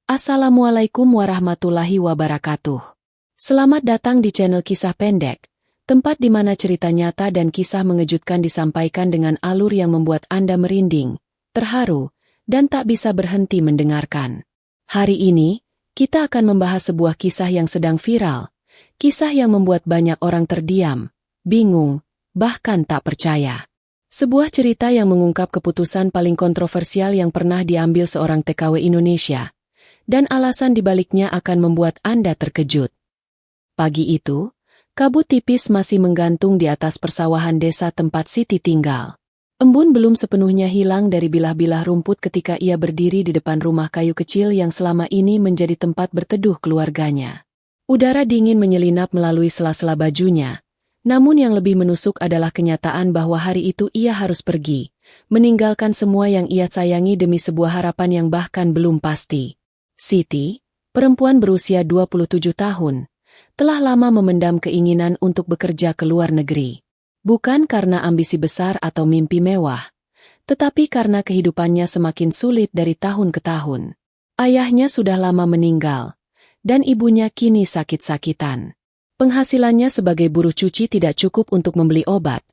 Assalamualaikum warahmatullahi wabarakatuh. Selamat datang di channel Kisah Pendek, tempat di mana cerita nyata dan kisah mengejutkan disampaikan dengan alur yang membuat Anda merinding, terharu, dan tak bisa berhenti mendengarkan. Hari ini, kita akan membahas sebuah kisah yang sedang viral, kisah yang membuat banyak orang terdiam, bingung, bahkan tak percaya. Sebuah cerita yang mengungkap keputusan paling kontroversial yang pernah diambil seorang TKW Indonesia. Dan alasan dibaliknya akan membuat Anda terkejut. Pagi itu, kabut tipis masih menggantung di atas persawahan desa tempat Siti tinggal. Embun belum sepenuhnya hilang dari bilah-bilah rumput ketika ia berdiri di depan rumah kayu kecil yang selama ini menjadi tempat berteduh keluarganya. Udara dingin menyelinap melalui sela-sela bajunya, namun yang lebih menusuk adalah kenyataan bahwa hari itu ia harus pergi, meninggalkan semua yang ia sayangi demi sebuah harapan yang bahkan belum pasti. Siti, perempuan berusia 27 tahun, telah lama memendam keinginan untuk bekerja ke luar negeri. Bukan karena ambisi besar atau mimpi mewah, tetapi karena kehidupannya semakin sulit dari tahun ke tahun. Ayahnya sudah lama meninggal, dan ibunya kini sakit-sakitan. Penghasilannya sebagai buruh cuci tidak cukup untuk membeli obat,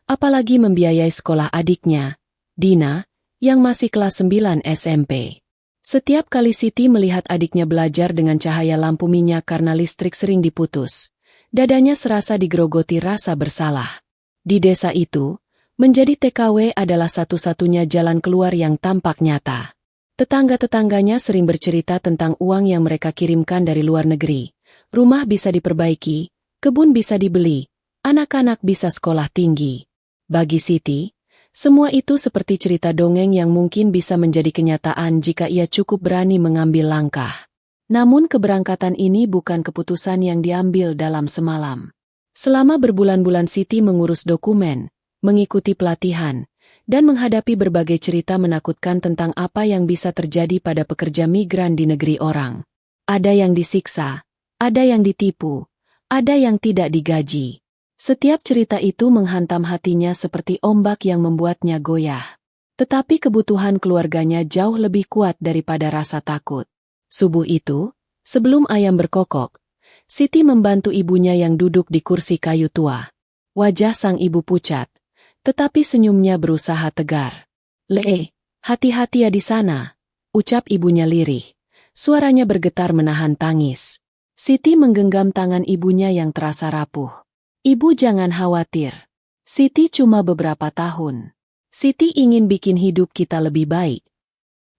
apalagi membiayai sekolah adiknya, Dina, yang masih kelas 9 SMP. Setiap kali Siti melihat adiknya belajar dengan cahaya lampu minyak karena listrik sering diputus, dadanya serasa digerogoti rasa bersalah. Di desa itu, menjadi TKW adalah satu-satunya jalan keluar yang tampak nyata. Tetangga-tetangganya sering bercerita tentang uang yang mereka kirimkan dari luar negeri. Rumah bisa diperbaiki, kebun bisa dibeli, anak-anak bisa sekolah tinggi. Bagi Siti, semua itu seperti cerita dongeng yang mungkin bisa menjadi kenyataan jika ia cukup berani mengambil langkah. Namun keberangkatan ini bukan keputusan yang diambil dalam semalam. Selama berbulan-bulan Siti mengurus dokumen, mengikuti pelatihan, dan menghadapi berbagai cerita menakutkan tentang apa yang bisa terjadi pada pekerja migran di negeri orang. Ada yang disiksa, ada yang ditipu, ada yang tidak digaji. Setiap cerita itu menghantam hatinya seperti ombak yang membuatnya goyah. Tetapi kebutuhan keluarganya jauh lebih kuat daripada rasa takut. Subuh itu, sebelum ayam berkokok, Siti membantu ibunya yang duduk di kursi kayu tua. Wajah sang ibu pucat, tetapi senyumnya berusaha tegar. Hati-hati ya di sana, ucap ibunya lirih. Suaranya bergetar menahan tangis. Siti menggenggam tangan ibunya yang terasa rapuh. Ibu jangan khawatir. Siti cuma beberapa tahun. Siti ingin bikin hidup kita lebih baik.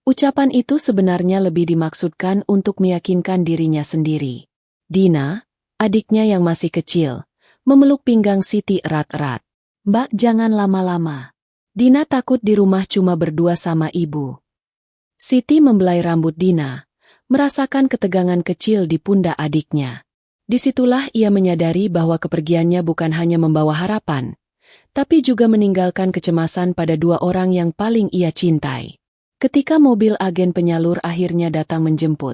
Ucapan itu sebenarnya lebih dimaksudkan untuk meyakinkan dirinya sendiri. Dina, adiknya yang masih kecil, memeluk pinggang Siti erat-erat. Mbak jangan lama-lama. Dina takut di rumah cuma berdua sama ibu. Siti membelai rambut Dina, merasakan ketegangan kecil di pundak adiknya. Disitulah ia menyadari bahwa kepergiannya bukan hanya membawa harapan, tapi juga meninggalkan kecemasan pada dua orang yang paling ia cintai. Ketika mobil agen penyalur akhirnya datang menjemput,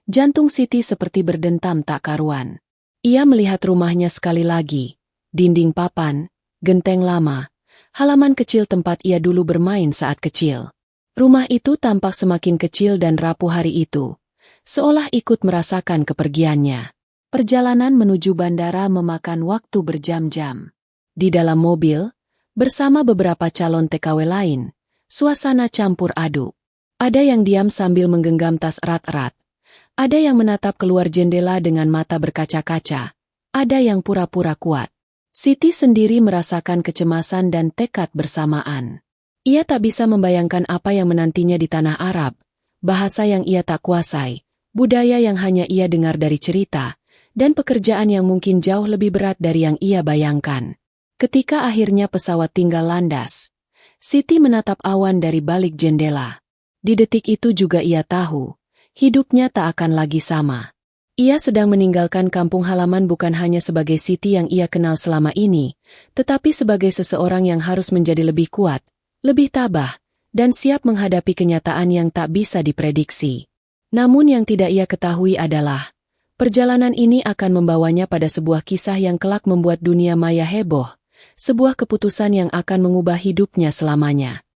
jantung Siti seperti berdentam tak karuan. Ia melihat rumahnya sekali lagi, dinding papan, genteng lama, halaman kecil tempat ia dulu bermain saat kecil. Rumah itu tampak semakin kecil dan rapuh hari itu, seolah ikut merasakan kepergiannya. Perjalanan menuju bandara memakan waktu berjam-jam. Di dalam mobil, bersama beberapa calon TKW lain, suasana campur aduk. Ada yang diam sambil menggenggam tas erat-erat. Ada yang menatap keluar jendela dengan mata berkaca-kaca. Ada yang pura-pura kuat. Siti sendiri merasakan kecemasan dan tekad bersamaan. Ia tak bisa membayangkan apa yang menantinya di tanah Arab, bahasa yang ia tak kuasai, budaya yang hanya ia dengar dari cerita, dan pekerjaan yang mungkin jauh lebih berat dari yang ia bayangkan. Ketika akhirnya pesawat tinggal landas, Siti menatap awan dari balik jendela. Di detik itu juga ia tahu, hidupnya tak akan lagi sama. Ia sedang meninggalkan kampung halaman bukan hanya sebagai Siti yang ia kenal selama ini, tetapi sebagai seseorang yang harus menjadi lebih kuat, lebih tabah, dan siap menghadapi kenyataan yang tak bisa diprediksi. Namun yang tidak ia ketahui adalah, perjalanan ini akan membawanya pada sebuah kisah yang kelak membuat dunia maya heboh, sebuah keputusan yang akan mengubah hidupnya selamanya.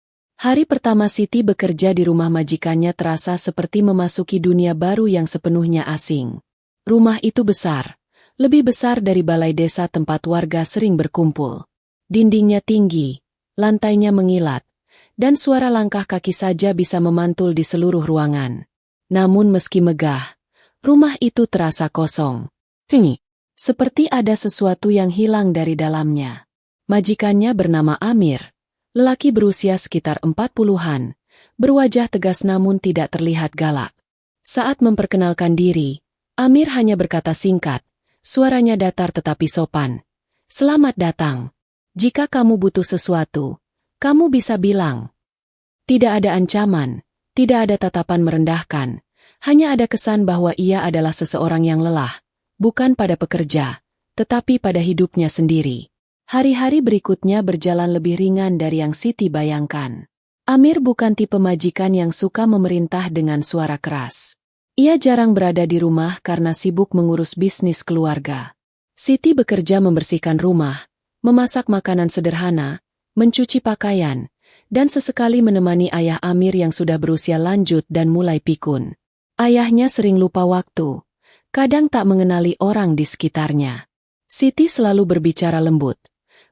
Hari pertama Siti bekerja di rumah majikannya terasa seperti memasuki dunia baru yang sepenuhnya asing. Rumah itu besar, lebih besar dari balai desa tempat warga sering berkumpul. Dindingnya tinggi, lantainya mengilat, dan suara langkah kaki saja bisa memantul di seluruh ruangan. Namun meski megah, rumah itu terasa kosong. Seperti ada sesuatu yang hilang dari dalamnya. Majikannya bernama Amir. Lelaki berusia sekitar 40-an, berwajah tegas namun tidak terlihat galak. Saat memperkenalkan diri, Amir hanya berkata singkat, suaranya datar tetapi sopan. "Selamat datang. Jika kamu butuh sesuatu, kamu bisa bilang." Tidak ada ancaman, tidak ada tatapan merendahkan, hanya ada kesan bahwa ia adalah seseorang yang lelah, bukan pada pekerja, tetapi pada hidupnya sendiri. Hari-hari berikutnya berjalan lebih ringan dari yang Siti bayangkan. Amir bukan tipe majikan yang suka memerintah dengan suara keras. Ia jarang berada di rumah karena sibuk mengurus bisnis keluarga. Siti bekerja membersihkan rumah, memasak makanan sederhana, mencuci pakaian, dan sesekali menemani ayah Amir yang sudah berusia lanjut dan mulai pikun. Ayahnya sering lupa waktu, kadang tak mengenali orang di sekitarnya. Siti selalu berbicara lembut,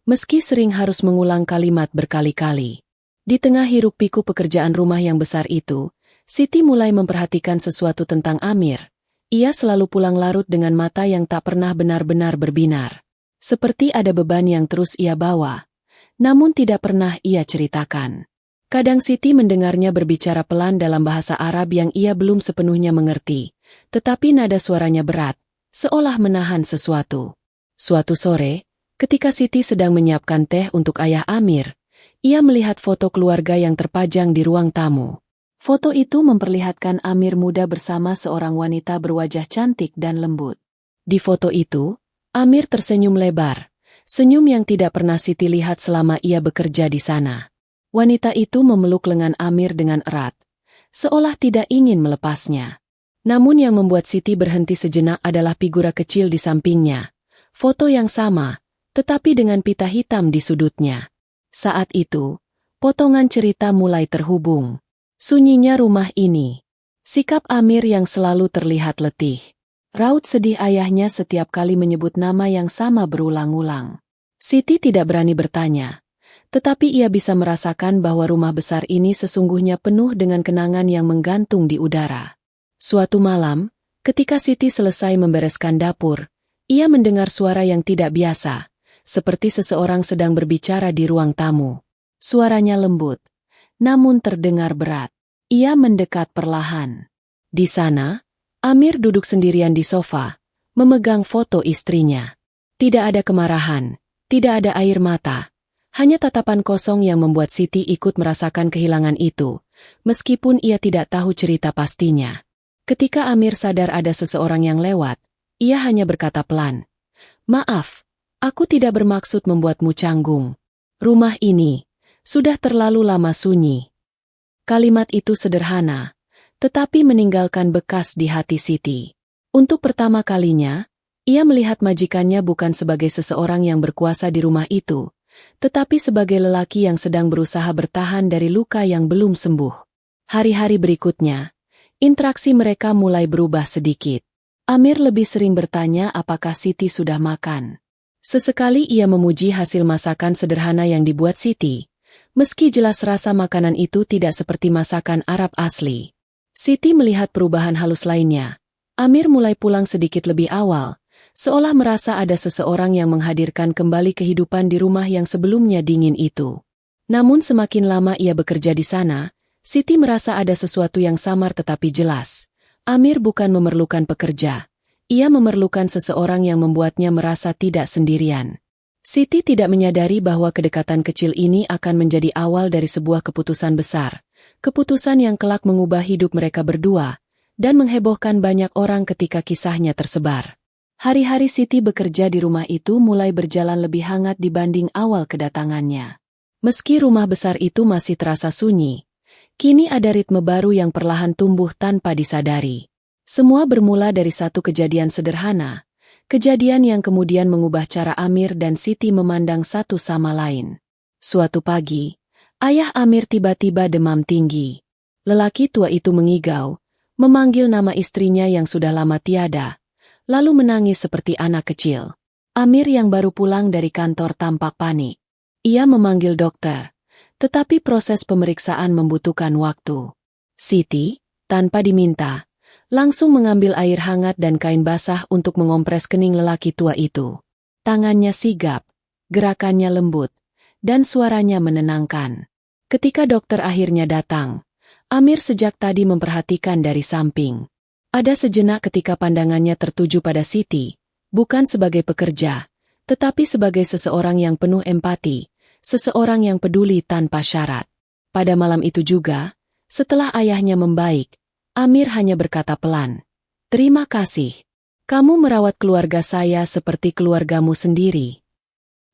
meski sering harus mengulang kalimat berkali-kali. Di tengah hiruk-pikuk pekerjaan rumah yang besar itu, Siti mulai memperhatikan sesuatu tentang Amir. Ia selalu pulang larut dengan mata yang tak pernah benar-benar berbinar. Seperti ada beban yang terus ia bawa, namun tidak pernah ia ceritakan. Kadang Siti mendengarnya berbicara pelan dalam bahasa Arab yang ia belum sepenuhnya mengerti, tetapi nada suaranya berat, seolah menahan sesuatu. Suatu sore, ketika Siti sedang menyiapkan teh untuk ayah Amir, ia melihat foto keluarga yang terpajang di ruang tamu. Foto itu memperlihatkan Amir muda bersama seorang wanita berwajah cantik dan lembut. Di foto itu, Amir tersenyum lebar, senyum yang tidak pernah Siti lihat selama ia bekerja di sana. Wanita itu memeluk lengan Amir dengan erat, seolah tidak ingin melepasnya. Namun yang membuat Siti berhenti sejenak adalah figura kecil di sampingnya. Foto yang sama, tetapi dengan pita hitam di sudutnya. Saat itu, potongan cerita mulai terhubung. Sunyinya rumah ini. Sikap Amir yang selalu terlihat letih. Raut sedih ayahnya setiap kali menyebut nama yang sama berulang-ulang. Siti tidak berani bertanya, tetapi ia bisa merasakan bahwa rumah besar ini sesungguhnya penuh dengan kenangan yang menggantung di udara. Suatu malam, ketika Siti selesai membereskan dapur, ia mendengar suara yang tidak biasa, seperti seseorang sedang berbicara di ruang tamu. Suaranya lembut, namun terdengar berat. Ia mendekat perlahan. Di sana, Amir duduk sendirian di sofa, memegang foto istrinya. Tidak ada kemarahan, tidak ada air mata, hanya tatapan kosong yang membuat Siti ikut merasakan kehilangan itu, meskipun ia tidak tahu cerita pastinya. Ketika Amir sadar ada seseorang yang lewat, ia hanya berkata pelan, "Maaf, aku tidak bermaksud membuatmu canggung. Rumah ini sudah terlalu lama sunyi." Kalimat itu sederhana, tetapi meninggalkan bekas di hati Siti. Untuk pertama kalinya, ia melihat majikannya bukan sebagai seseorang yang berkuasa di rumah itu, tetapi sebagai lelaki yang sedang berusaha bertahan dari luka yang belum sembuh. Hari-hari berikutnya, interaksi mereka mulai berubah sedikit. Amir lebih sering bertanya apakah Siti sudah makan. Sesekali ia memuji hasil masakan sederhana yang dibuat Siti, meski jelas rasa makanan itu tidak seperti masakan Arab asli. Siti melihat perubahan halus lainnya. Amir mulai pulang sedikit lebih awal, seolah merasa ada seseorang yang menghadirkan kembali kehidupan di rumah yang sebelumnya dingin itu. Namun semakin lama ia bekerja di sana, Siti merasa ada sesuatu yang samar tetapi jelas. Amir bukan memerlukan pekerja. Ia memerlukan seseorang yang membuatnya merasa tidak sendirian. Siti tidak menyadari bahwa kedekatan kecil ini akan menjadi awal dari sebuah keputusan besar. Keputusan yang kelak mengubah hidup mereka berdua, dan menghebohkan banyak orang ketika kisahnya tersebar. Hari-hari Siti bekerja di rumah itu mulai berjalan lebih hangat dibanding awal kedatangannya. Meski rumah besar itu masih terasa sunyi, kini ada ritme baru yang perlahan tumbuh tanpa disadari. Semua bermula dari satu kejadian sederhana, kejadian yang kemudian mengubah cara Amir dan Siti memandang satu sama lain. Suatu pagi, Ayah Amir tiba-tiba demam tinggi. Lelaki tua itu mengigau, memanggil nama istrinya yang sudah lama tiada, lalu menangis seperti anak kecil. Amir yang baru pulang dari kantor tampak panik. Ia memanggil dokter, tetapi proses pemeriksaan membutuhkan waktu. Siti, tanpa diminta, langsung mengambil air hangat dan kain basah untuk mengompres kening lelaki tua itu. Tangannya sigap, gerakannya lembut, dan suaranya menenangkan. Ketika dokter akhirnya datang, Amir sejak tadi memperhatikan dari samping. Ada sejenak ketika pandangannya tertuju pada Siti, bukan sebagai pekerja, tetapi sebagai seseorang yang penuh empati, seseorang yang peduli tanpa syarat. Pada malam itu juga, setelah ayahnya membaik, Amir hanya berkata pelan, "Terima kasih. Kamu merawat keluarga saya seperti keluargamu sendiri."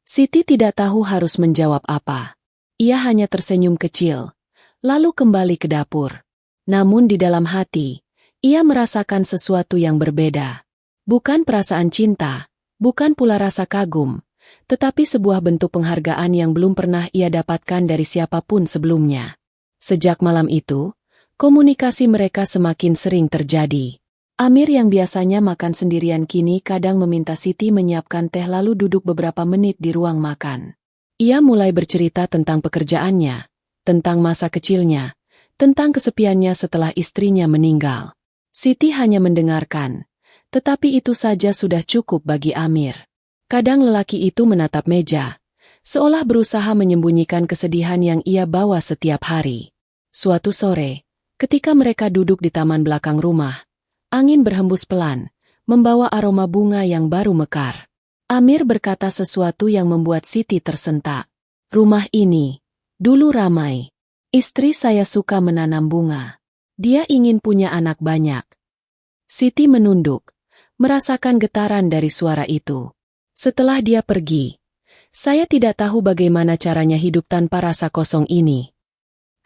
Siti tidak tahu harus menjawab apa. Ia hanya tersenyum kecil, lalu kembali ke dapur. Namun di dalam hati, ia merasakan sesuatu yang berbeda. Bukan perasaan cinta, bukan pula rasa kagum, tetapi sebuah bentuk penghargaan yang belum pernah ia dapatkan dari siapapun sebelumnya. Sejak malam itu, komunikasi mereka semakin sering terjadi. Amir yang biasanya makan sendirian kini kadang meminta Siti menyiapkan teh lalu duduk beberapa menit di ruang makan. Ia mulai bercerita tentang pekerjaannya, tentang masa kecilnya, tentang kesepiannya setelah istrinya meninggal. Siti hanya mendengarkan, tetapi itu saja sudah cukup bagi Amir. Kadang lelaki itu menatap meja, seolah berusaha menyembunyikan kesedihan yang ia bawa setiap hari. Suatu sore, ketika mereka duduk di taman belakang rumah, angin berhembus pelan, membawa aroma bunga yang baru mekar. Amir berkata sesuatu yang membuat Siti tersentak. "Rumah ini dulu ramai. Istri saya suka menanam bunga. Dia ingin punya anak banyak." Siti menunduk, merasakan getaran dari suara itu. Setelah dia pergi, "Saya tidak tahu bagaimana caranya hidup tanpa rasa kosong ini."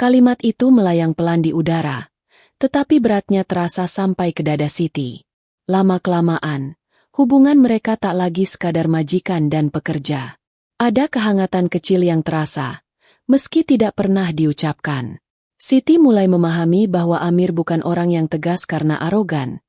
Kalimat itu melayang pelan di udara, tetapi beratnya terasa sampai ke dada Siti. Lama-kelamaan, hubungan mereka tak lagi sekadar majikan dan pekerja. Ada kehangatan kecil yang terasa, meski tidak pernah diucapkan. Siti mulai memahami bahwa Amir bukan orang yang tegas karena arogan,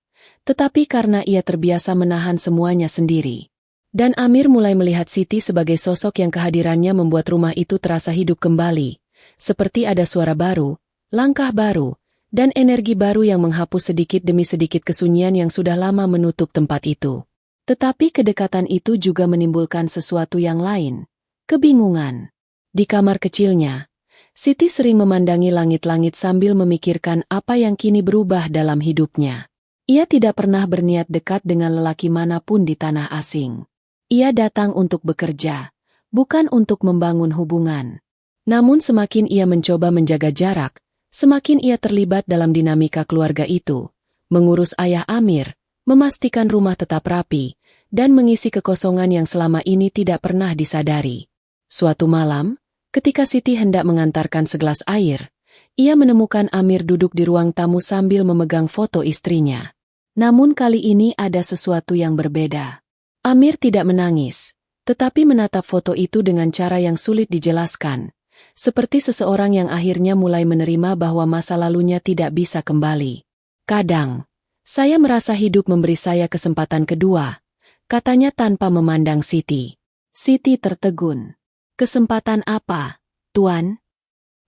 tetapi karena ia terbiasa menahan semuanya sendiri. Dan Amir mulai melihat Siti sebagai sosok yang kehadirannya membuat rumah itu terasa hidup kembali, seperti ada suara baru, langkah baru, dan energi baru yang menghapus sedikit demi sedikit kesunyian yang sudah lama menutup tempat itu. Tetapi kedekatan itu juga menimbulkan sesuatu yang lain, kebingungan. Di kamar kecilnya, Siti sering memandangi langit-langit sambil memikirkan apa yang kini berubah dalam hidupnya. Ia tidak pernah berniat dekat dengan lelaki manapun di tanah asing. Ia datang untuk bekerja, bukan untuk membangun hubungan. Namun semakin ia mencoba menjaga jarak, semakin ia terlibat dalam dinamika keluarga itu, mengurus ayah Amir, memastikan rumah tetap rapi, dan mengisi kekosongan yang selama ini tidak pernah disadari. Suatu malam, ketika Siti hendak mengantarkan segelas air, ia menemukan Amir duduk di ruang tamu sambil memegang foto istrinya. Namun kali ini ada sesuatu yang berbeda. Amir tidak menangis, tetapi menatap foto itu dengan cara yang sulit dijelaskan, seperti seseorang yang akhirnya mulai menerima bahwa masa lalunya tidak bisa kembali. "Kadang, saya merasa hidup memberi saya kesempatan kedua," katanya tanpa memandang Siti. Siti tertegun. "Kesempatan apa, Tuan?"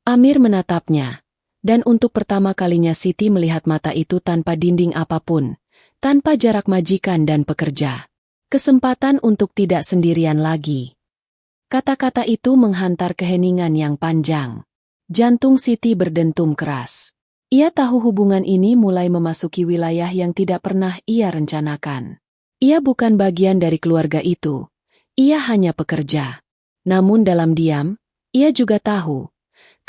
Amir menatapnya, dan untuk pertama kalinya Siti melihat mata itu tanpa dinding apapun, tanpa jarak majikan dan pekerja. Kesempatan untuk tidak sendirian lagi. Kata-kata itu menghantar keheningan yang panjang. Jantung Siti berdentum keras. Ia tahu hubungan ini mulai memasuki wilayah yang tidak pernah ia rencanakan. Ia bukan bagian dari keluarga itu. Ia hanya pekerja. Namun dalam diam, ia juga tahu,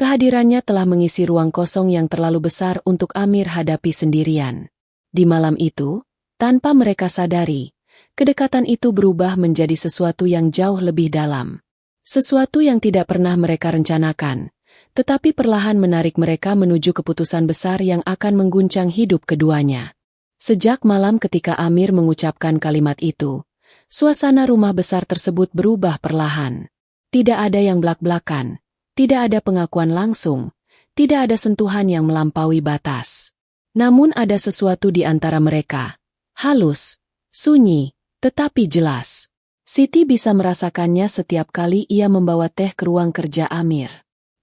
kehadirannya telah mengisi ruang kosong yang terlalu besar untuk Amir hadapi sendirian. Di malam itu, tanpa mereka sadari, kedekatan itu berubah menjadi sesuatu yang jauh lebih dalam. Sesuatu yang tidak pernah mereka rencanakan, tetapi perlahan menarik mereka menuju keputusan besar yang akan mengguncang hidup keduanya. Sejak malam ketika Amir mengucapkan kalimat itu, suasana rumah besar tersebut berubah perlahan. Tidak ada yang blak-blakan, Tidak ada pengakuan langsung, tidak ada sentuhan yang melampaui batas. Namun ada sesuatu di antara mereka. Halus, sunyi, tetapi jelas. Siti bisa merasakannya setiap kali ia membawa teh ke ruang kerja Amir.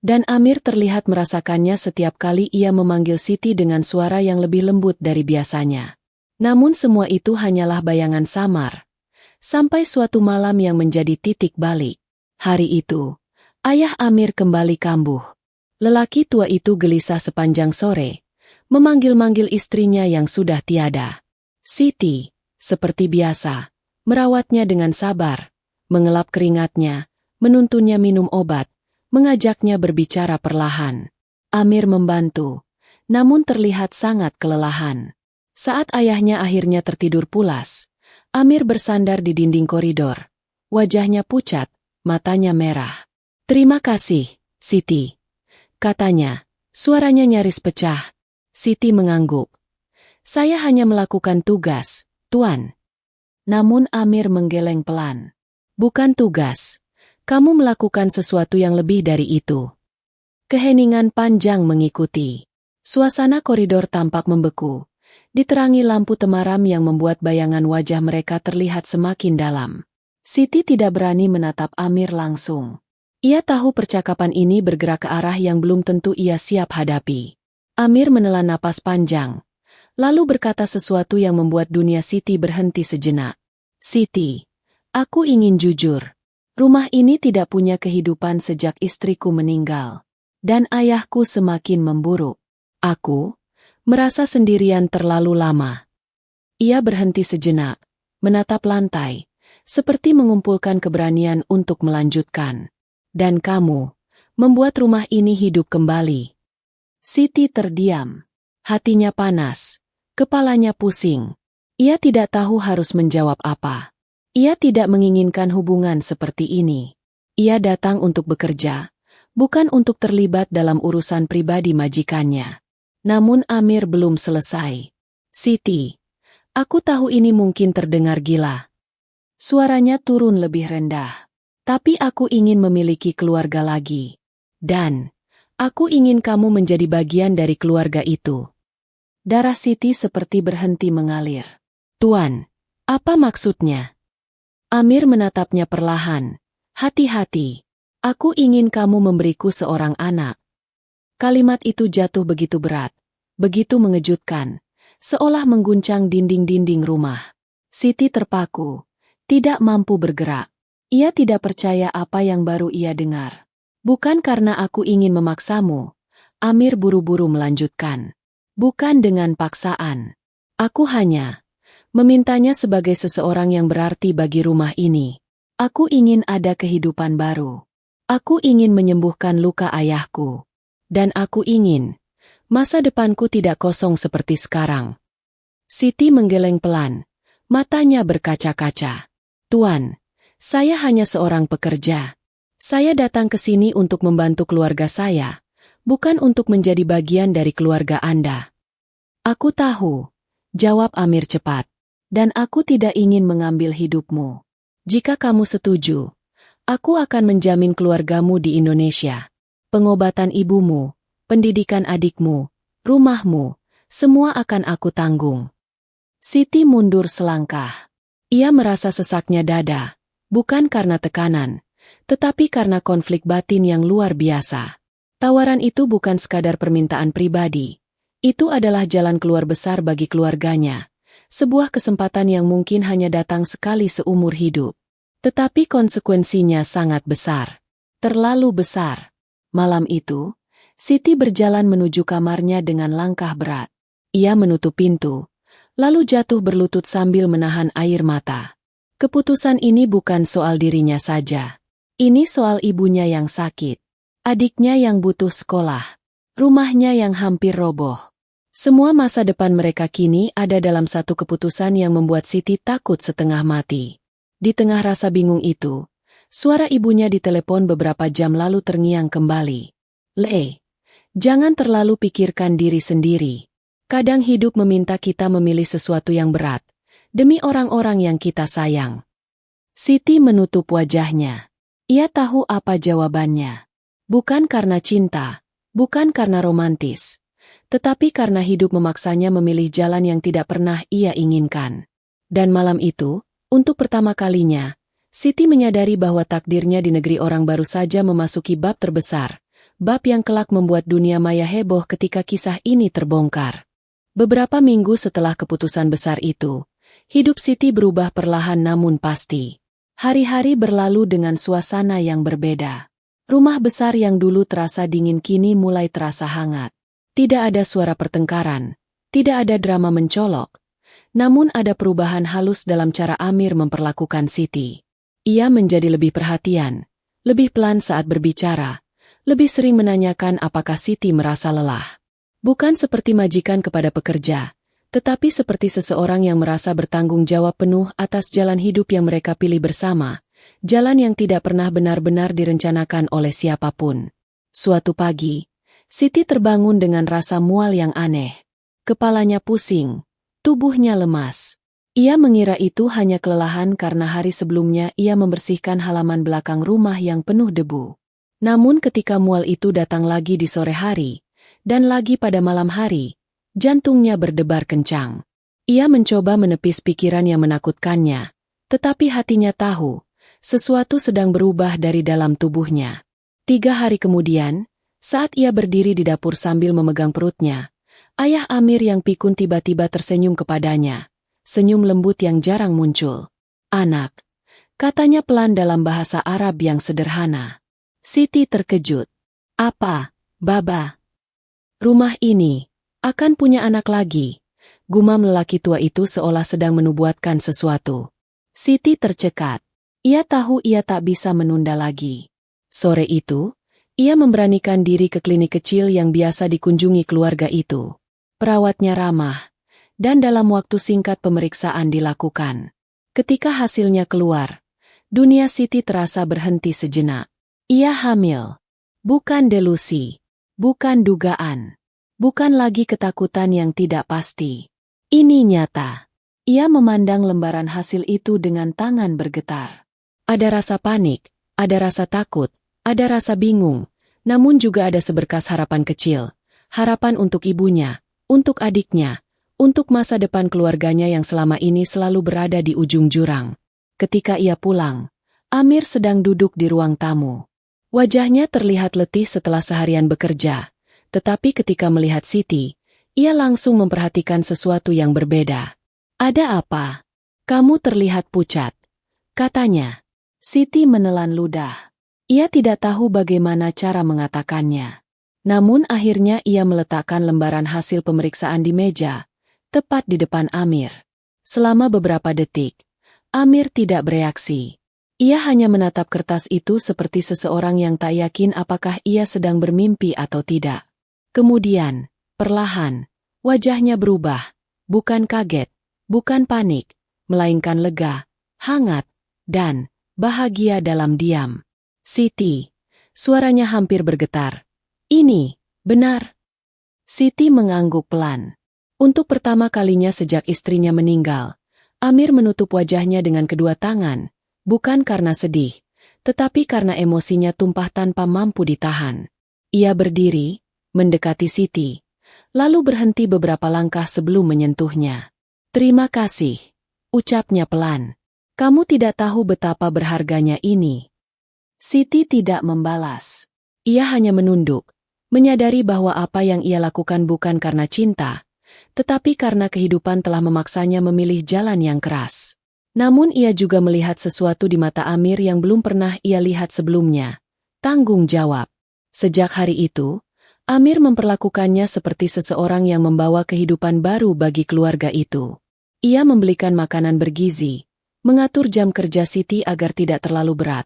Dan Amir terlihat merasakannya setiap kali ia memanggil Siti dengan suara yang lebih lembut dari biasanya. Namun semua itu hanyalah bayangan samar. Sampai suatu malam yang menjadi titik balik. Hari itu, ayah Amir kembali kambuh. Lelaki tua itu gelisah sepanjang sore, memanggil-manggil istrinya yang sudah tiada. Siti, seperti biasa, merawatnya dengan sabar, mengelap keringatnya, menuntunnya minum obat, mengajaknya berbicara perlahan. Amir membantu, namun terlihat sangat kelelahan. Saat ayahnya akhirnya tertidur pulas, Amir bersandar di dinding koridor. Wajahnya pucat, matanya merah. "Terima kasih, Siti," katanya. Suaranya nyaris pecah. Siti mengangguk. "Saya hanya melakukan tugas, Tuan." Namun Amir menggeleng pelan. "Bukan tugas. Kamu melakukan sesuatu yang lebih dari itu." Keheningan panjang mengikuti. Suasana koridor tampak membeku, diterangi lampu temaram yang membuat bayangan wajah mereka terlihat semakin dalam. Siti tidak berani menatap Amir langsung. Ia tahu percakapan ini bergerak ke arah yang belum tentu ia siap hadapi. Amir menelan napas panjang, lalu berkata sesuatu yang membuat dunia Siti berhenti sejenak. "Siti, aku ingin jujur. Rumah ini tidak punya kehidupan sejak istriku meninggal. Dan ayahku semakin memburuk. Aku merasa sendirian terlalu lama." Ia berhenti sejenak, menatap lantai, seperti mengumpulkan keberanian untuk melanjutkan. "Dan kamu membuat rumah ini hidup kembali." Siti terdiam. Hatinya panas, kepalanya pusing. Ia tidak tahu harus menjawab apa. Ia tidak menginginkan hubungan seperti ini. Ia datang untuk bekerja, bukan untuk terlibat dalam urusan pribadi majikannya. Namun Amir belum selesai. "Siti, aku tahu ini mungkin terdengar gila." Suaranya turun lebih rendah. "Tapi aku ingin memiliki keluarga lagi. Dan aku ingin kamu menjadi bagian dari keluarga itu." Darah Siti seperti berhenti mengalir. "Tuan, apa maksudnya?" Amir menatapnya perlahan. "Hati-hati. Aku ingin kamu memberiku seorang anak." Kalimat itu jatuh begitu berat, begitu mengejutkan, seolah mengguncang dinding-dinding rumah. Siti terpaku, tidak mampu bergerak. Ia tidak percaya apa yang baru ia dengar. "Bukan karena aku ingin memaksamu," Amir buru-buru melanjutkan. "Bukan dengan paksaan. Aku hanya memintanya sebagai seseorang yang berarti bagi rumah ini. Aku ingin ada kehidupan baru. Aku ingin menyembuhkan luka ayahku. Dan aku ingin masa depanku tidak kosong seperti sekarang." Siti menggeleng pelan, matanya berkaca-kaca. "Tuan, saya hanya seorang pekerja. Saya datang ke sini untuk membantu keluarga saya, bukan untuk menjadi bagian dari keluarga Anda." "Aku tahu," jawab Amir cepat. "Dan aku tidak ingin mengambil hidupmu. Jika kamu setuju, aku akan menjamin keluargamu di Indonesia. Pengobatan ibumu, pendidikan adikmu, rumahmu, semua akan aku tanggung." Siti mundur selangkah. Ia merasa sesaknya dada, bukan karena tekanan, tetapi karena konflik batin yang luar biasa. Tawaran itu bukan sekadar permintaan pribadi. Itu adalah jalan keluar besar bagi keluarganya. Sebuah kesempatan yang mungkin hanya datang sekali seumur hidup. Tetapi konsekuensinya sangat besar. Terlalu besar. Malam itu, Siti berjalan menuju kamarnya dengan langkah berat. Ia menutup pintu, lalu jatuh berlutut sambil menahan air mata. Keputusan ini bukan soal dirinya saja. Ini soal ibunya yang sakit, adiknya yang butuh sekolah, rumahnya yang hampir roboh. Semua masa depan mereka kini ada dalam satu keputusan yang membuat Siti takut setengah mati. Di tengah rasa bingung itu, suara ibunya di telepon beberapa jam lalu terngiang kembali. "Le, jangan terlalu pikirkan diri sendiri. Kadang hidup meminta kita memilih sesuatu yang berat, demi orang-orang yang kita sayang." Siti menutup wajahnya. Ia tahu apa jawabannya. Bukan karena cinta, bukan karena romantis, tetapi karena hidup memaksanya memilih jalan yang tidak pernah ia inginkan. Dan malam itu, untuk pertama kalinya, Siti menyadari bahwa takdirnya di negeri orang baru saja memasuki bab terbesar, bab yang kelak membuat dunia maya heboh ketika kisah ini terbongkar. Beberapa minggu setelah keputusan besar itu, hidup Siti berubah perlahan namun pasti. Hari-hari berlalu dengan suasana yang berbeda. Rumah besar yang dulu terasa dingin kini mulai terasa hangat. Tidak ada suara pertengkaran, tidak ada drama mencolok, namun ada perubahan halus dalam cara Amir memperlakukan Siti. Ia menjadi lebih perhatian, lebih pelan saat berbicara, lebih sering menanyakan apakah Siti merasa lelah. Bukan seperti majikan kepada pekerja, tetapi seperti seseorang yang merasa bertanggung jawab penuh atas jalan hidup yang mereka pilih bersama, jalan yang tidak pernah benar-benar direncanakan oleh siapapun. Suatu pagi, Siti terbangun dengan rasa mual yang aneh. Kepalanya pusing, tubuhnya lemas. Ia mengira itu hanya kelelahan karena hari sebelumnya ia membersihkan halaman belakang rumah yang penuh debu. Namun ketika mual itu datang lagi di sore hari, dan lagi pada malam hari, jantungnya berdebar kencang. Ia mencoba menepis pikiran yang menakutkannya, tetapi hatinya tahu, sesuatu sedang berubah dari dalam tubuhnya. 3 hari kemudian, saat ia berdiri di dapur sambil memegang perutnya, ayah Amir yang pikun tiba-tiba tersenyum kepadanya. Senyum lembut yang jarang muncul. "Anak," katanya pelan dalam bahasa Arab yang sederhana. Siti terkejut. "Apa, Baba?" "Rumah ini akan punya anak lagi," gumam lelaki tua itu seolah sedang menubuatkan sesuatu. Siti tercekat. Ia tahu ia tak bisa menunda lagi. Sore itu, ia memberanikan diri ke klinik kecil yang biasa dikunjungi keluarga itu. Perawatnya ramah, dan dalam waktu singkat pemeriksaan dilakukan. Ketika hasilnya keluar, dunia Siti terasa berhenti sejenak. Ia hamil. Bukan delusi. Bukan dugaan. Bukan lagi ketakutan yang tidak pasti. Ini nyata. Ia memandang lembaran hasil itu dengan tangan bergetar. Ada rasa panik, ada rasa takut, ada rasa bingung, namun juga ada seberkas harapan kecil. Harapan untuk ibunya, untuk adiknya, untuk masa depan keluarganya yang selama ini selalu berada di ujung jurang. Ketika ia pulang, Amir sedang duduk di ruang tamu. Wajahnya terlihat letih setelah seharian bekerja, tetapi ketika melihat Siti, ia langsung memperhatikan sesuatu yang berbeda. "Ada apa? Kamu terlihat pucat," katanya. Siti menelan ludah. Ia tidak tahu bagaimana cara mengatakannya. Namun akhirnya ia meletakkan lembaran hasil pemeriksaan di meja, tepat di depan Amir. Selama beberapa detik, Amir tidak bereaksi. Ia hanya menatap kertas itu seperti seseorang yang tak yakin apakah ia sedang bermimpi atau tidak. Kemudian, perlahan, wajahnya berubah, bukan kaget, bukan panik, melainkan lega, hangat, dan bahagia dalam diam. "Siti," suaranya hampir bergetar. "Ini, benar?" Siti mengangguk pelan. Untuk pertama kalinya sejak istrinya meninggal, Amir menutup wajahnya dengan kedua tangan, bukan karena sedih, tetapi karena emosinya tumpah tanpa mampu ditahan. Ia berdiri, mendekati Siti, lalu berhenti beberapa langkah sebelum menyentuhnya. "Terima kasih," ucapnya pelan. "Kamu tidak tahu betapa berharganya ini." Siti tidak membalas. Ia hanya menunduk, menyadari bahwa apa yang ia lakukan bukan karena cinta, tetapi karena kehidupan telah memaksanya memilih jalan yang keras. Namun ia juga melihat sesuatu di mata Amir yang belum pernah ia lihat sebelumnya. Tanggung jawab. Sejak hari itu, Amir memperlakukannya seperti seseorang yang membawa kehidupan baru bagi keluarga itu. Ia membelikan makanan bergizi, mengatur jam kerja Siti agar tidak terlalu berat,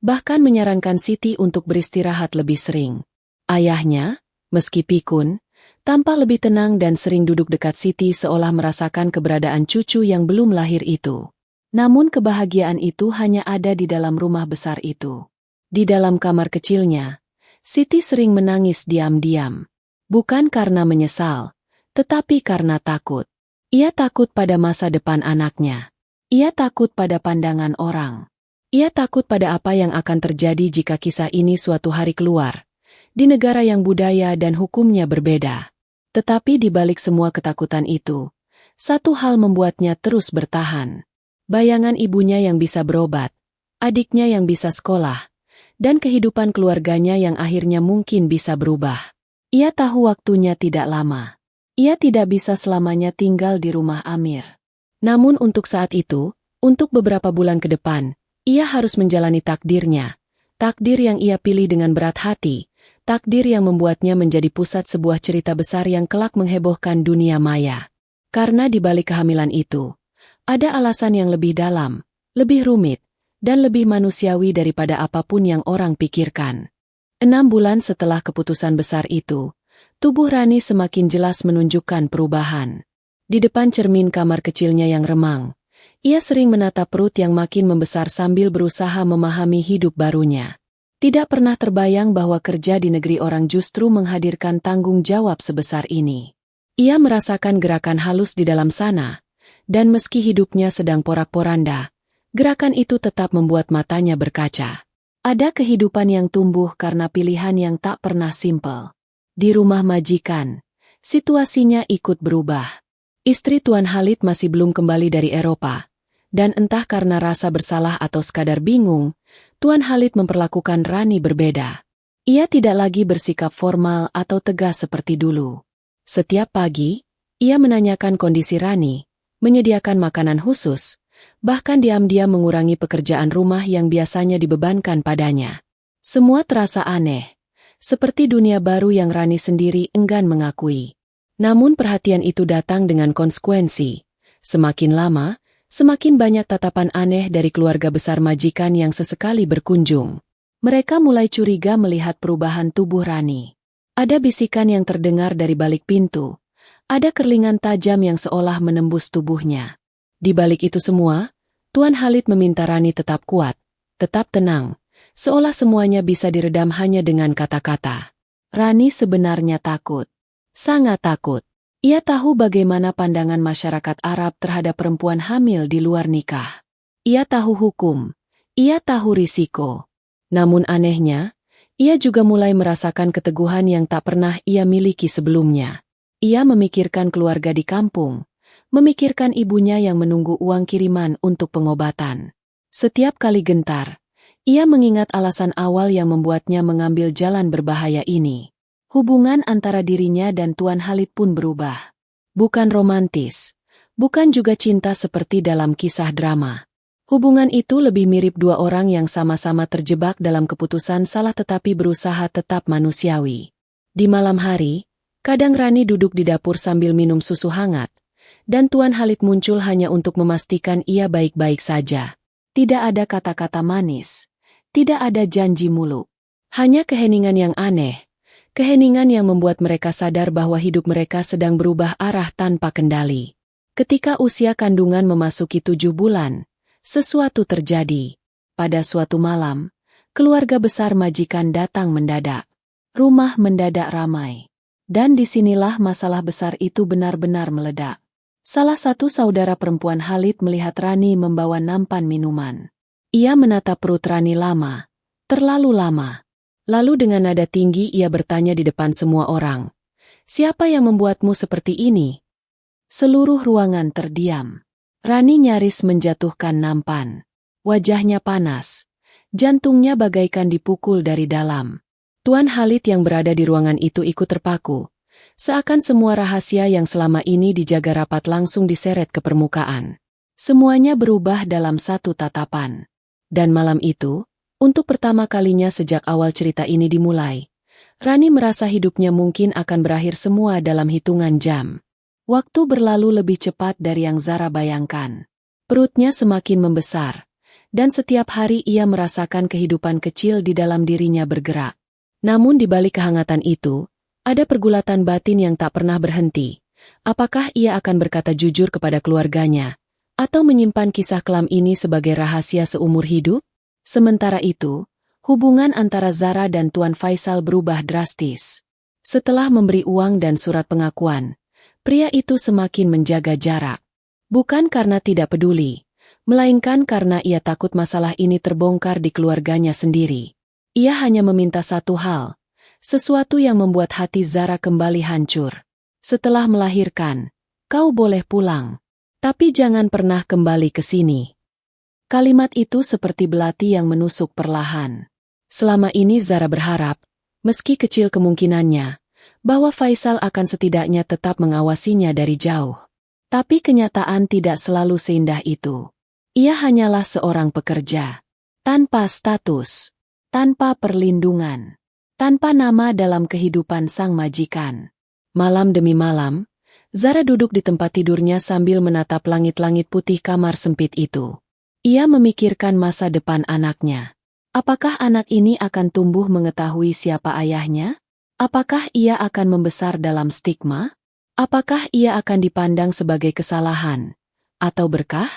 bahkan menyarankan Siti untuk beristirahat lebih sering. Ayahnya, meski pikun, tampak lebih tenang dan sering duduk dekat Siti seolah merasakan keberadaan cucu yang belum lahir itu. Namun kebahagiaan itu hanya ada di dalam rumah besar itu. Di dalam kamar kecilnya, Siti sering menangis diam-diam. Bukan karena menyesal, tetapi karena takut. Ia takut pada masa depan anaknya. Ia takut pada pandangan orang. Ia takut pada apa yang akan terjadi jika kisah ini suatu hari keluar, di negara yang budaya dan hukumnya berbeda. Tetapi di balik semua ketakutan itu, satu hal membuatnya terus bertahan. Bayangan ibunya yang bisa berobat, adiknya yang bisa sekolah, dan kehidupan keluarganya yang akhirnya mungkin bisa berubah. Ia tahu waktunya tidak lama. Ia tidak bisa selamanya tinggal di rumah Amir. Namun untuk saat itu, untuk beberapa bulan ke depan, ia harus menjalani takdirnya. Takdir yang ia pilih dengan berat hati, takdir yang membuatnya menjadi pusat sebuah cerita besar yang kelak menghebohkan dunia maya. Karena di balik kehamilan itu, ada alasan yang lebih dalam, lebih rumit, dan lebih manusiawi daripada apapun yang orang pikirkan. 6 bulan setelah keputusan besar itu, tubuh Rani semakin jelas menunjukkan perubahan. Di depan cermin kamar kecilnya yang remang, ia sering menatap perut yang makin membesar sambil berusaha memahami hidup barunya. Tidak pernah terbayang bahwa kerja di negeri orang justru menghadirkan tanggung jawab sebesar ini. Ia merasakan gerakan halus di dalam sana, dan meski hidupnya sedang porak-poranda, gerakan itu tetap membuat matanya berkaca. Ada kehidupan yang tumbuh karena pilihan yang tak pernah simpel. Di rumah majikan, situasinya ikut berubah. Istri Tuan Khalid masih belum kembali dari Eropa, dan entah karena rasa bersalah atau sekadar bingung, Tuan Khalid memperlakukan Rani berbeda. Ia tidak lagi bersikap formal atau tegas seperti dulu. Setiap pagi, ia menanyakan kondisi Rani, menyediakan makanan khusus, bahkan diam-diam mengurangi pekerjaan rumah yang biasanya dibebankan padanya. Semua terasa aneh, seperti dunia baru yang Rani sendiri enggan mengakui. Namun perhatian itu datang dengan konsekuensi. Semakin lama, semakin banyak tatapan aneh dari keluarga besar majikan yang sesekali berkunjung. Mereka mulai curiga melihat perubahan tubuh Rani. Ada bisikan yang terdengar dari balik pintu. Ada kerlingan tajam yang seolah menembus tubuhnya. Di balik itu semua, Tuan Khalid meminta Rani tetap kuat, tetap tenang, seolah semuanya bisa diredam hanya dengan kata-kata. Rani sebenarnya takut. Sangat takut. Ia tahu bagaimana pandangan masyarakat Arab terhadap perempuan hamil di luar nikah. Ia tahu hukum. Ia tahu risiko. Namun anehnya, ia juga mulai merasakan keteguhan yang tak pernah ia miliki sebelumnya. Ia memikirkan keluarga di kampung, memikirkan ibunya yang menunggu uang kiriman untuk pengobatan. Setiap kali gentar, ia mengingat alasan awal yang membuatnya mengambil jalan berbahaya ini. Hubungan antara dirinya dan Tuan Khalid pun berubah. Bukan romantis, bukan juga cinta seperti dalam kisah drama. Hubungan itu lebih mirip dua orang yang sama-sama terjebak dalam keputusan salah tetapi berusaha tetap manusiawi. Di malam hari, kadang Rani duduk di dapur sambil minum susu hangat, dan Tuan Khalid muncul hanya untuk memastikan ia baik-baik saja. Tidak ada kata-kata manis, tidak ada janji muluk. Hanya keheningan yang aneh, keheningan yang membuat mereka sadar bahwa hidup mereka sedang berubah arah tanpa kendali. Ketika usia kandungan memasuki 7 bulan, sesuatu terjadi. Pada suatu malam, keluarga besar majikan datang mendadak. Rumah mendadak ramai. Dan disinilah masalah besar itu benar-benar meledak. Salah satu saudara perempuan Khalid melihat Rani membawa nampan minuman. Ia menatap perut Rani lama, terlalu lama. Lalu dengan nada tinggi ia bertanya di depan semua orang. "Siapa yang membuatmu seperti ini?" Seluruh ruangan terdiam. Rani nyaris menjatuhkan nampan. Wajahnya panas. Jantungnya bagaikan dipukul dari dalam. Tuan Khalid yang berada di ruangan itu ikut terpaku. Seakan semua rahasia yang selama ini dijaga rapat langsung diseret ke permukaan. Semuanya berubah dalam satu tatapan. Dan malam itu, untuk pertama kalinya sejak awal cerita ini dimulai, Rani merasa hidupnya mungkin akan berakhir semua dalam hitungan jam. Waktu berlalu lebih cepat dari yang Zara bayangkan. Perutnya semakin membesar, dan setiap hari ia merasakan kehidupan kecil di dalam dirinya bergerak. Namun di balik kehangatan itu, ada pergulatan batin yang tak pernah berhenti. Apakah ia akan berkata jujur kepada keluarganya, atau menyimpan kisah kelam ini sebagai rahasia seumur hidup? Sementara itu, hubungan antara Zara dan Tuan Faisal berubah drastis. Setelah memberi uang dan surat pengakuan, pria itu semakin menjaga jarak. Bukan karena tidak peduli, melainkan karena ia takut masalah ini terbongkar di keluarganya sendiri. Ia hanya meminta satu hal, sesuatu yang membuat hati Zara kembali hancur. Setelah melahirkan, kau boleh pulang, tapi jangan pernah kembali ke sini. Kalimat itu seperti belati yang menusuk perlahan. Selama ini Zara berharap, meski kecil kemungkinannya, bahwa Faisal akan setidaknya tetap mengawasinya dari jauh. Tapi kenyataan tidak selalu seindah itu. Ia hanyalah seorang pekerja, tanpa status, tanpa perlindungan, tanpa nama dalam kehidupan sang majikan. Malam demi malam, Zara duduk di tempat tidurnya sambil menatap langit-langit putih kamar sempit itu. Ia memikirkan masa depan anaknya. Apakah anak ini akan tumbuh mengetahui siapa ayahnya? Apakah ia akan membesar dalam stigma? Apakah ia akan dipandang sebagai kesalahan atau berkah?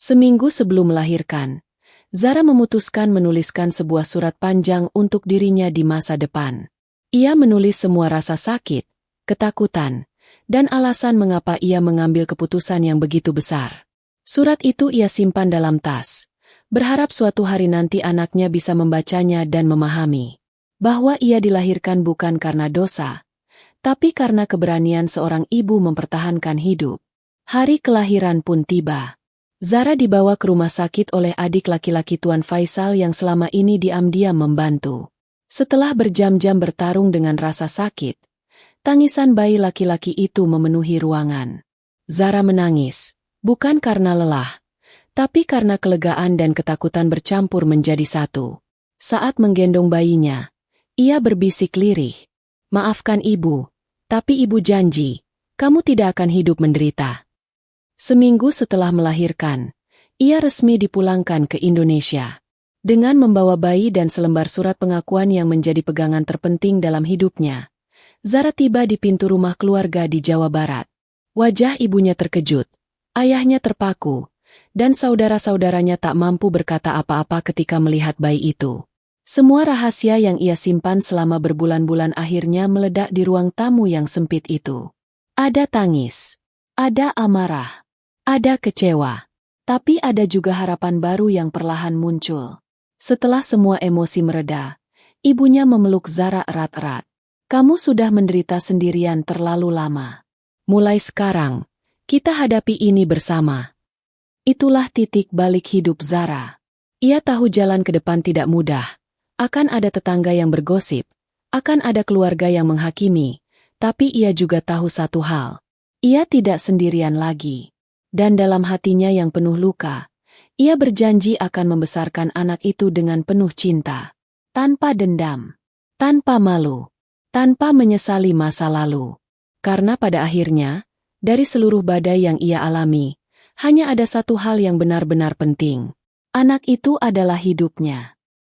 Seminggu sebelum melahirkan, Zara memutuskan menuliskan sebuah surat panjang untuk dirinya di masa depan. Ia menulis semua rasa sakit, ketakutan, dan alasan mengapa ia mengambil keputusan yang begitu besar. Surat itu ia simpan dalam tas, berharap suatu hari nanti anaknya bisa membacanya dan memahami bahwa ia dilahirkan bukan karena dosa, tapi karena keberanian seorang ibu mempertahankan hidup. Hari kelahiran pun tiba. Zara dibawa ke rumah sakit oleh adik laki-laki Tuan Faisal yang selama ini diam-diam membantu. Setelah berjam-jam bertarung dengan rasa sakit, tangisan bayi laki-laki itu memenuhi ruangan. Zara menangis, bukan karena lelah, tapi karena kelegaan dan ketakutan bercampur menjadi satu. Saat menggendong bayinya, ia berbisik lirih, "Maafkan ibu, tapi ibu janji, kamu tidak akan hidup menderita." Seminggu setelah melahirkan, ia resmi dipulangkan ke Indonesia. Dengan membawa bayi dan selembar surat pengakuan yang menjadi pegangan terpenting dalam hidupnya, Zara tiba di pintu rumah keluarga di Jawa Barat. Wajah ibunya terkejut, ayahnya terpaku, dan saudara-saudaranya tak mampu berkata apa-apa ketika melihat bayi itu. Semua rahasia yang ia simpan selama berbulan-bulan akhirnya meledak di ruang tamu yang sempit itu. Ada tangis, ada amarah, ada kecewa, tapi ada juga harapan baru yang perlahan muncul. Setelah semua emosi mereda, ibunya memeluk Zara erat-erat. "Kamu sudah menderita sendirian terlalu lama. Mulai sekarang, kita hadapi ini bersama." Itulah titik balik hidup Zara. Ia tahu jalan ke depan tidak mudah. Akan ada tetangga yang bergosip, akan ada keluarga yang menghakimi, tapi ia juga tahu satu hal. Ia tidak sendirian lagi. Dan dalam hatinya yang penuh luka, ia berjanji akan membesarkan anak itu dengan penuh cinta, tanpa dendam, tanpa malu, tanpa menyesali masa lalu. Karena pada akhirnya, dari seluruh badai yang ia alami, hanya ada satu hal yang benar-benar penting. Anak itu adalah hidupnya.